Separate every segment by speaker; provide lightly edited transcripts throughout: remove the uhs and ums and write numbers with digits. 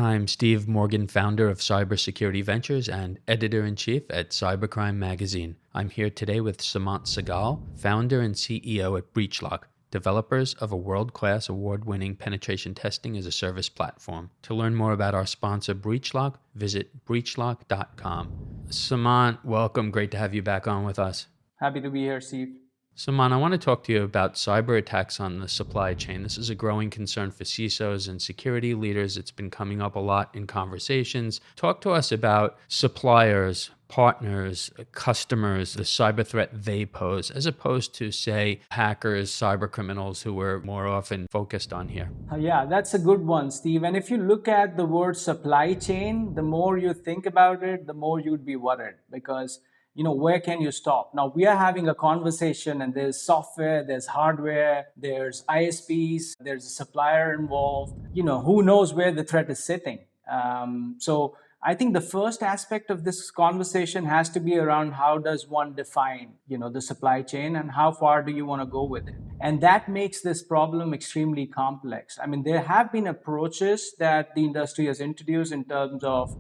Speaker 1: I'm Steve Morgan, founder of Cybersecurity Ventures and editor-in-chief at Cybercrime Magazine. I'm here today with Seemant Sehgal, founder and CEO at BreachLock, developers of a world-class award-winning penetration testing as a service platform. To learn more about our sponsor, BreachLock, visit breachlock.com. Seemant, welcome. Great to have you back on with us.
Speaker 2: Happy to be here, Steve.
Speaker 1: Seemant, I want to talk to you about cyber attacks on the supply chain. This is a growing concern for CISOs and security leaders. It's been coming up a lot in conversations. Talk to us about suppliers, partners, customers, the cyber threat they pose, as opposed to, say, hackers, cyber criminals who we're more often focused on here.
Speaker 2: Yeah, that's a good one, Steve. And if you look at the word supply chain, the more you think about it, the more you'd be worried because where can you stop? Now, we are having a conversation and there's software, there's hardware, there's ISPs, there's a supplier involved. Who knows where the threat is sitting? So I think the first aspect of this conversation has to be around how does one define, the supply chain and how far do you want to go with it? And that makes this problem extremely complex. I mean, there have been approaches that the industry has introduced in terms of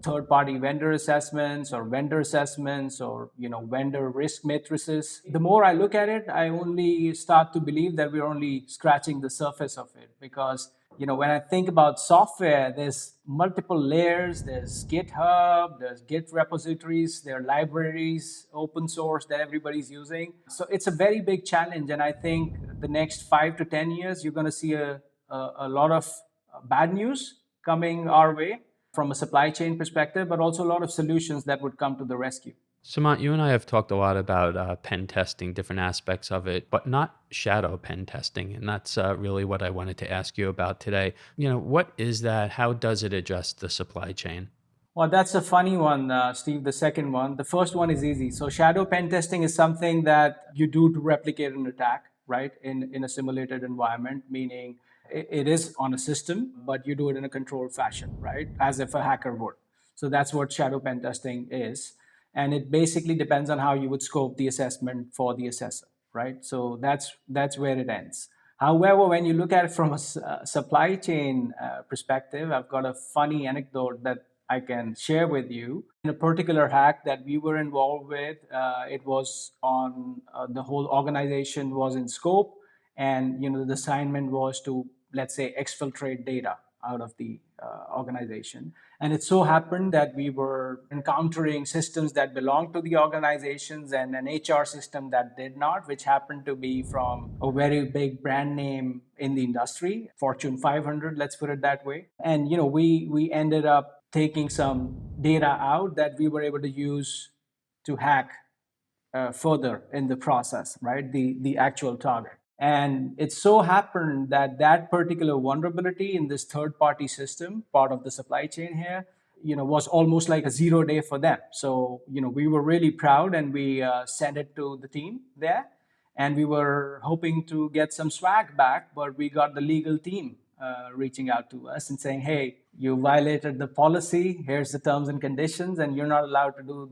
Speaker 2: third-party vendor assessments or vendor assessments or vendor risk matrices. The more I look at it, I only start to believe that we're only scratching the surface of it because when I think about software, there's multiple layers. There's GitHub, there's Git repositories, there are libraries, open source that everybody's using. So it's a very big challenge, and I think the next 5 to 10 years, you're going to see a lot of bad news coming our way from a supply chain perspective, but also a lot of solutions that would come to the rescue.
Speaker 1: Seemant, you and I have talked a lot about pen testing, different aspects of it, but not shadow pen testing. And that's really what I wanted to ask you about today. What is that? How does it address the supply chain?
Speaker 2: Well, that's a funny one, Steve, the second one. The first one is easy. So shadow pen testing is something that you do to replicate an attack, right, in a simulated environment, meaning it is on a system, but you do it in a controlled fashion, right, as if a hacker would. So that's what shadow pen testing is. And it basically depends on how you would scope the assessment for the assessor, right? So that's where it ends. However, when you look at it from a supply chain perspective, I've got a funny anecdote that I can share with you. In a particular hack that we were involved with, it was on the whole organization was in scope, and the assignment was to, let's say, exfiltrate data out of the organization. And it so happened that we were encountering systems that belonged to the organizations and an HR system that did not, which happened to be from a very big brand name in the industry, Fortune 500, let's put it that way. And we ended up taking some data out that we were able to use to hack further in the process, right? The actual target. And it so happened that that particular vulnerability in this third-party system, part of the supply chain here, was almost like a 0 day for them. So, we were really proud and we sent it to the team there. And we were hoping to get some swag back, but we got the legal team reaching out to us and saying, hey, you violated the policy. Here's the terms and conditions, and you're not allowed to do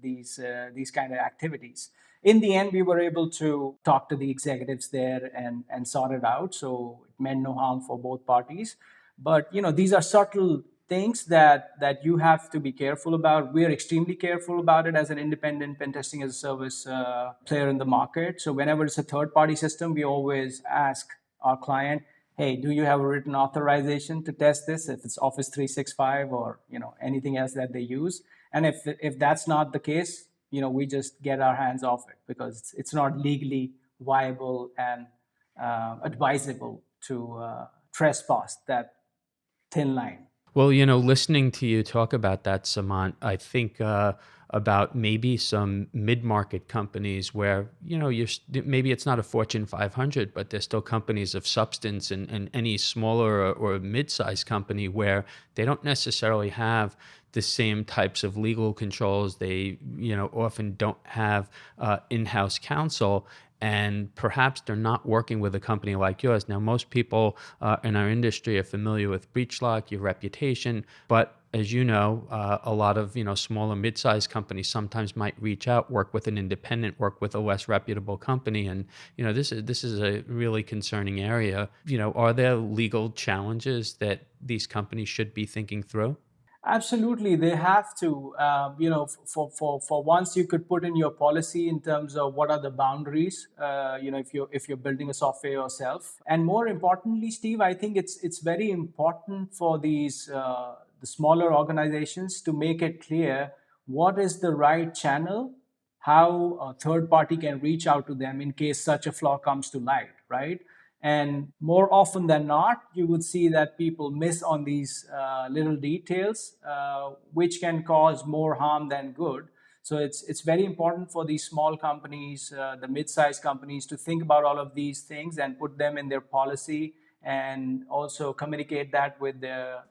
Speaker 2: these kind of activities. In the end, we were able to talk to the executives there and sort it out. So it meant no harm for both parties. But these are subtle things that you have to be careful about. We're extremely careful about it as an independent pen testing as a service player in the market. So whenever it's a third-party system, we always ask our client, hey, do you have a written authorization to test this? If it's Office 365 or anything else that they use. And if that's not the case, we just get our hands off it because it's not legally viable and advisable to trespass that thin line.
Speaker 1: Well, listening to you talk about that, Seemant, I think about maybe some mid-market companies where, maybe it's not a Fortune 500, but they're still companies of substance, and any smaller or mid-sized company where they don't necessarily have the same types of legal controls. They, often don't have in-house counsel. And perhaps they're not working with a company like yours. Now, most people in our industry are familiar with BreachLock, your reputation, but as you know, a lot of small or mid-sized companies sometimes might reach out, work with an independent, work with a less reputable company, and this is a really concerning area. Are there legal challenges that these companies should be thinking through?
Speaker 2: Absolutely, they have to. For once, you could put in your policy in terms of what are the boundaries. If you're building a software yourself, and more importantly, Steve, I think it's very important for these the smaller organizations to make it clear what is the right channel, how a third party can reach out to them in case such a flaw comes to light, right? And more often than not, you would see that people miss on these little details, which can cause more harm than good. So it's very important for these small companies, the mid-sized companies, to think about all of these things and put them in their policy, and also communicate that with their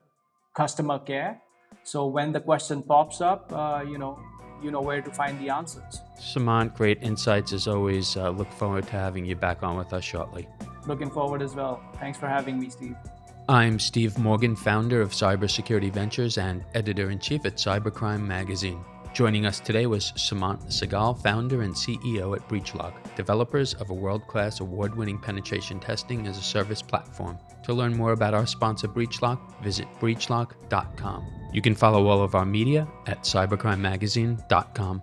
Speaker 2: customer care. So when the question pops up, you know where to find the answers.
Speaker 1: Samant, great insights as always. Look forward to having you back on with us shortly.
Speaker 2: Looking forward as well. Thanks for having me, Steve.
Speaker 1: I'm Steve Morgan, founder of Cybersecurity Ventures and editor-in-chief at Cybercrime Magazine. Joining us today was Seemant Sehgal, founder and CEO at BreachLock, developers of a world-class award-winning penetration testing as a service platform. To learn more about our sponsor BreachLock, visit breachlock.com. You can follow all of our media at cybercrimemagazine.com.